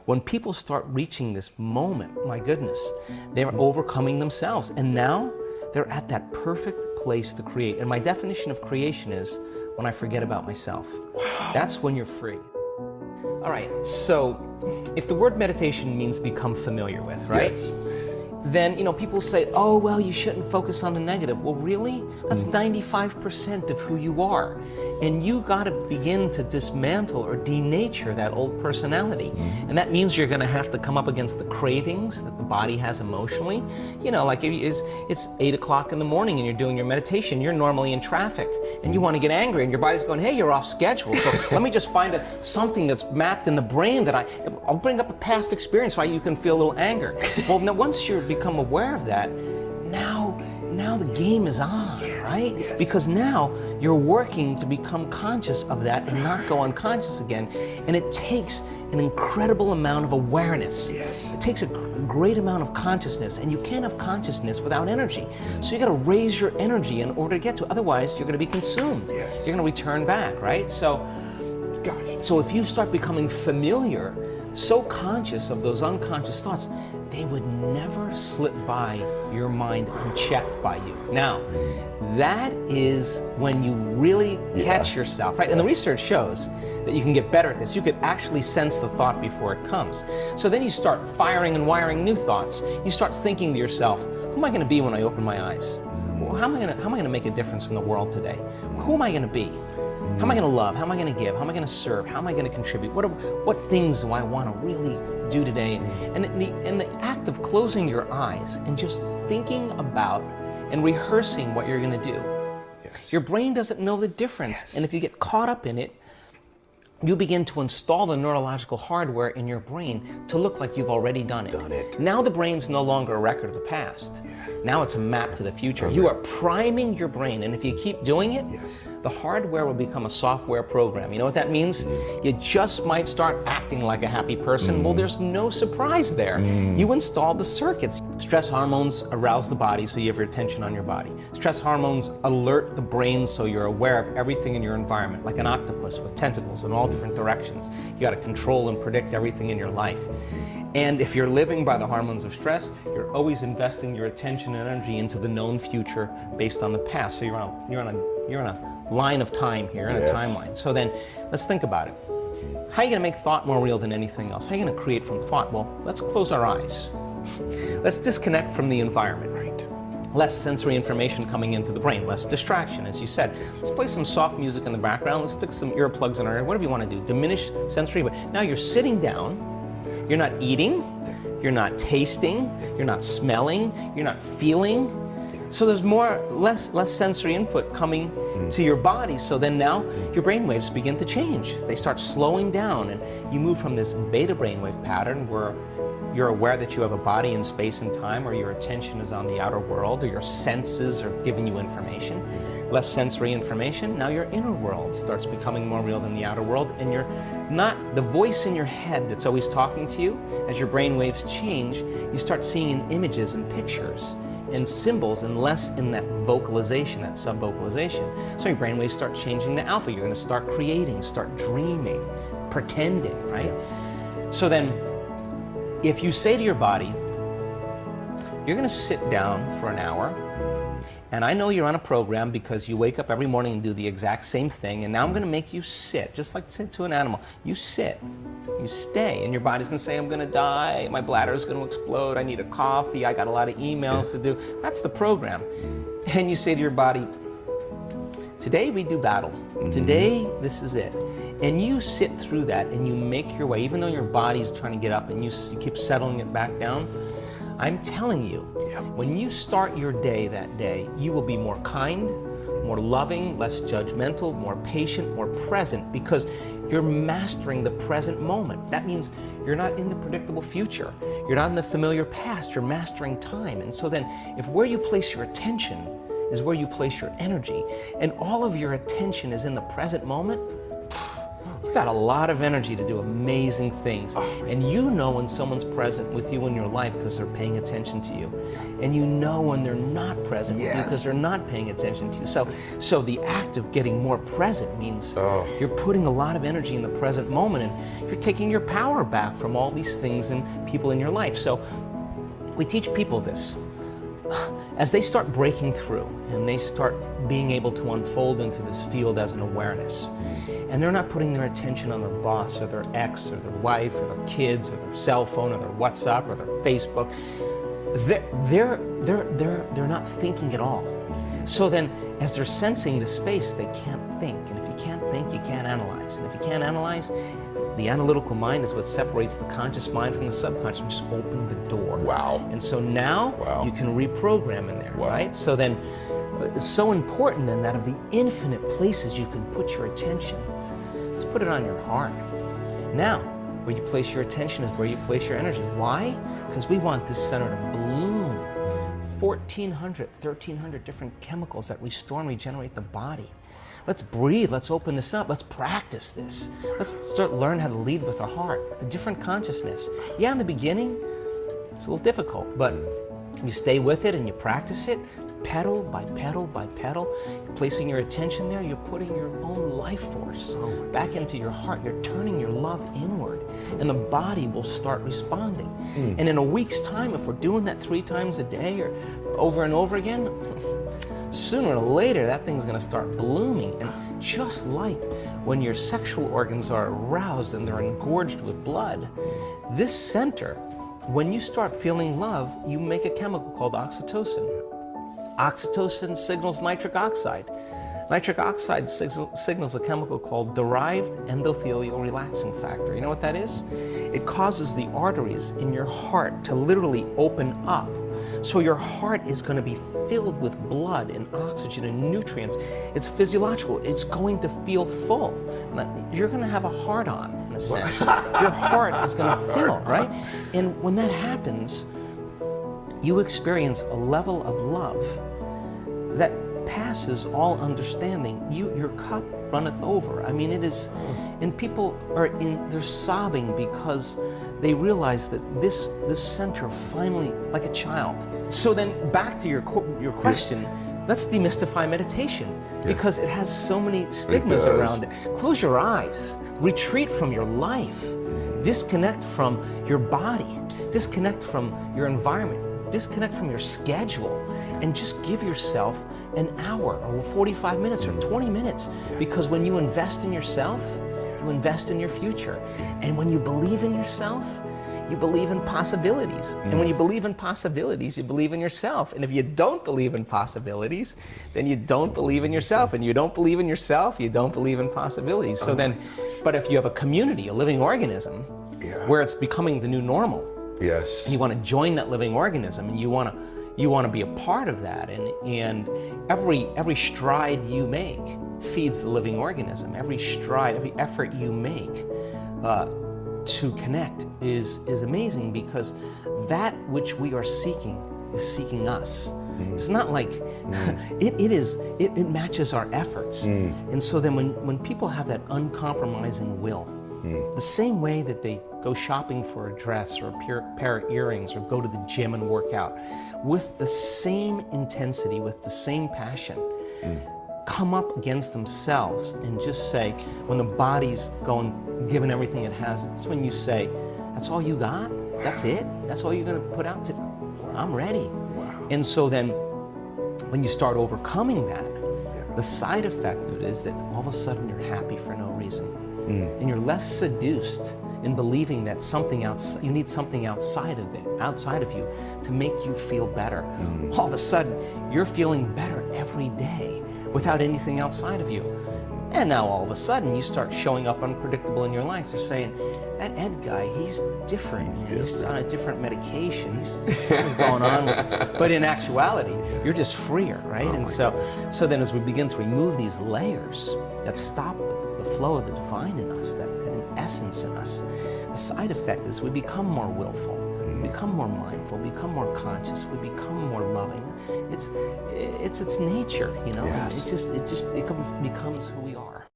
when people start reaching this moment, my goodness, they're overcoming themselves. And now they're at that perfect place to create. And my definition of creation is when I forget about myself. Wow. That's when you're free. All right, so if the word meditation means become familiar with, right? Yes. Then, people say, oh, well, you shouldn't focus on the negative. Well, really? That's 95% of who you are. And you got to begin to dismantle or denature that old personality. And that means you're going to have to come up against the cravings that the body has emotionally. Like if it's 8 o'clock in the morning and you're doing your meditation, you're normally in traffic and you want to get angry and your body's going, hey, you're off schedule. So let me just find something that's mapped in the brain that I'll bring up a past experience why you can feel a little anger. Well, now once you become aware of that, now the game is on, right? Yes. Because now you're working to become conscious of that and not go unconscious again. And it takes an incredible amount of awareness. Yes. It takes a great amount of consciousness, and you can't have consciousness without energy. So you got to raise your energy in order to get to it. Otherwise, you're going to be consumed. Yes. You're going to return back, right? So if you start becoming familiar, so conscious of those unconscious thoughts, they would never slip by your mind unchecked by you. Now, that is when you really catch yourself, right? And the research shows that you can get better at this. You could actually sense the thought before it comes. So then you start firing and wiring new thoughts. You start thinking to yourself, who am I going to be when I open my eyes? How am I going to make a difference in the world today? Who am I going to be? How am I going to love? How am I going to give? How am I going to serve? How am I going to contribute? What things do I want to really do today? And in the act of closing your eyes and just thinking about and rehearsing what you're going to do, your brain doesn't know the difference. And if you get caught up in it, you begin to install the neurological hardware in your brain to look like you've already done it. Now the brain's no longer a record of the past. Now it's a map to the future. You are priming your brain, and if you keep doing it, the hardware will become a software program. You know what that means? You just might start acting like a happy person. Well, there's no surprise there. You install the circuits. Stress hormones arouse the body, so you have your attention on your body. Stress hormones alert the brain, so you're aware of everything in your environment, like an octopus with tentacles in all different directions. You got to control and predict everything in your life. And if you're living by the hormones of stress, you're always investing your attention and energy into the known future based on the past. So you're on a line of time here, in a timeline. So then, let's think about it. How are you going to make thought more real than anything else? How are you going to create from thought? Well, let's close our eyes. Let's disconnect from the environment. Less sensory information coming into the brain, less distraction, as you said. Let's play some soft music in the background. Let's stick some earplugs in our ear, whatever you want to do. Diminish sensory, but now you're sitting down. You're not eating, you're not tasting, you're not smelling, you're not feeling. So there's less sensory input coming to your body. So then now your brainwaves begin to change. They start slowing down, and you move from this beta brainwave pattern where you're aware that you have a body in space and time, or your attention is on the outer world, or your senses are giving you information. Less sensory information. Now your inner world starts becoming more real than the outer world, and you're not the voice in your head that's always talking to you. As your brain waves change, you start seeing in images and pictures and symbols, and less in that vocalization, that sub-vocalization. So your brain waves start changing the alpha. You're going to start creating, start dreaming, pretending, right? So then, if you say to your body, you're going to sit down for an hour, and I know you're on a program because you wake up every morning and do the exact same thing, and now I'm going to make you sit, just like sit to an animal. You sit, you stay, and your body's going to say, I'm going to die, my bladder is going to explode, I need a coffee, I got a lot of emails to do. That's the program. And you say to your body, today we do battle. Today, this is it. And you sit through that and you make your way, even though your body's trying to get up and you keep settling it back down. I'm telling you, when you start your day that day, you will be more kind, more loving, less judgmental, more patient, more present, because you're mastering the present moment. That means you're not in the predictable future. You're not in the familiar past. You're mastering time. And so then, if where you place your attention is where you place your energy, and all of your attention is in the present moment, you got a lot of energy to do amazing things. And you know when someone's present with you in your life because they're paying attention to you. And you know when they're not present with you because they're not paying attention to you. So the act of getting more present means you're putting a lot of energy in the present moment, and you're taking your power back from all these things and people in your life. So we teach people this. As they start breaking through and they start being able to unfold into this field as an awareness, and they're not putting their attention on their boss or their ex or their wife or their kids or their cell phone or their WhatsApp or their Facebook, they're not thinking at all. So then, as they're sensing the space, they can't think. And if you can't think, you can't analyze. And if you can't analyze, the analytical mind is what separates the conscious mind from the subconscious. Just open the door. Wow. And so now you can reprogram in there, right? So then, it's so important then that of the infinite places you can put your attention, let's put it on your heart. Now, where you place your attention is where you place your energy. Why? Because we want this center to bloom. 1,400, 1,300 different chemicals that restore and regenerate the body. Let's breathe, let's open this up, let's practice this. Let's start learn how to lead with our heart, a different consciousness. Yeah, in the beginning, it's a little difficult, but you stay with it and you practice it, petal by petal by petal, you're placing your attention there, you're putting your own life force back into your heart, you're turning your love inward, and the body will start responding. And in a week's time, if we're doing that 3 times a day or over and over again, sooner or later that thing's going to start blooming. And just like when your sexual organs are aroused and they're engorged with blood, this center, when you start feeling love, you make a chemical called oxytocin. Oxytocin signals nitric oxide. Nitric oxide signals a chemical called derived endothelial relaxing factor. You know what that is? It causes the arteries in your heart to literally open up. So your heart is going to be filled with blood and oxygen and nutrients. It's physiological. It's going to feel full. You're going to have a heart-on, in a sense. Your heart is going to fill, right? And when that happens, you experience a level of love that passes all understanding. Your cup runneth over. I mean, it is, and people they're sobbing because they realize that this center finally, like a child. So then back to your question, let's demystify meditation because it has so many stigmas around it. Close your eyes, retreat from your life, disconnect from your body, disconnect from your environment, disconnect from your schedule, and just give yourself an hour or 45 minutes or 20 minutes, because when you invest in yourself, you invest in your future. And when you believe in yourself, you believe in possibilities. And when you believe in possibilities, you believe in yourself. And if you don't believe in possibilities, then you don't believe in yourself. And you don't believe in yourself, you don't believe in possibilities. So then, but if you have a community, a living organism, where it's becoming the new normal, and you want to join that living organism, and you want to be a part of that, and every stride you make feeds the living organism. Every stride, every effort you make to connect is amazing, because that which we are seeking is seeking us. It's not like it matches our efforts. And so then when people have that uncompromising will, the same way that they go shopping for a dress or a pair of earrings or go to the gym and work out, with the same intensity, with the same passion, come up against themselves and just say, when the body's giving everything it has, it's when you say, that's all you got? That's it? That's all you're going to put out? I'm ready. And so then when you start overcoming that, the side effect of it is that all of a sudden you're happy for no reason. And you're less seduced in believing that you need something outside of you to make you feel better. All of a sudden, you're feeling better every day without anything outside of you. And now all of a sudden, you start showing up unpredictable in your life. They're saying, that Ed guy, he's different. He's on a different medication. Something's going on with him. But in actuality, you're just freer, right? And so then as we begin to remove these layers that stop the flow of the divine in us, that essence in us, the side effect is we become more willful, we become more mindful, we become more conscious, we become more loving. It's its nature, you know. It just becomes who we are.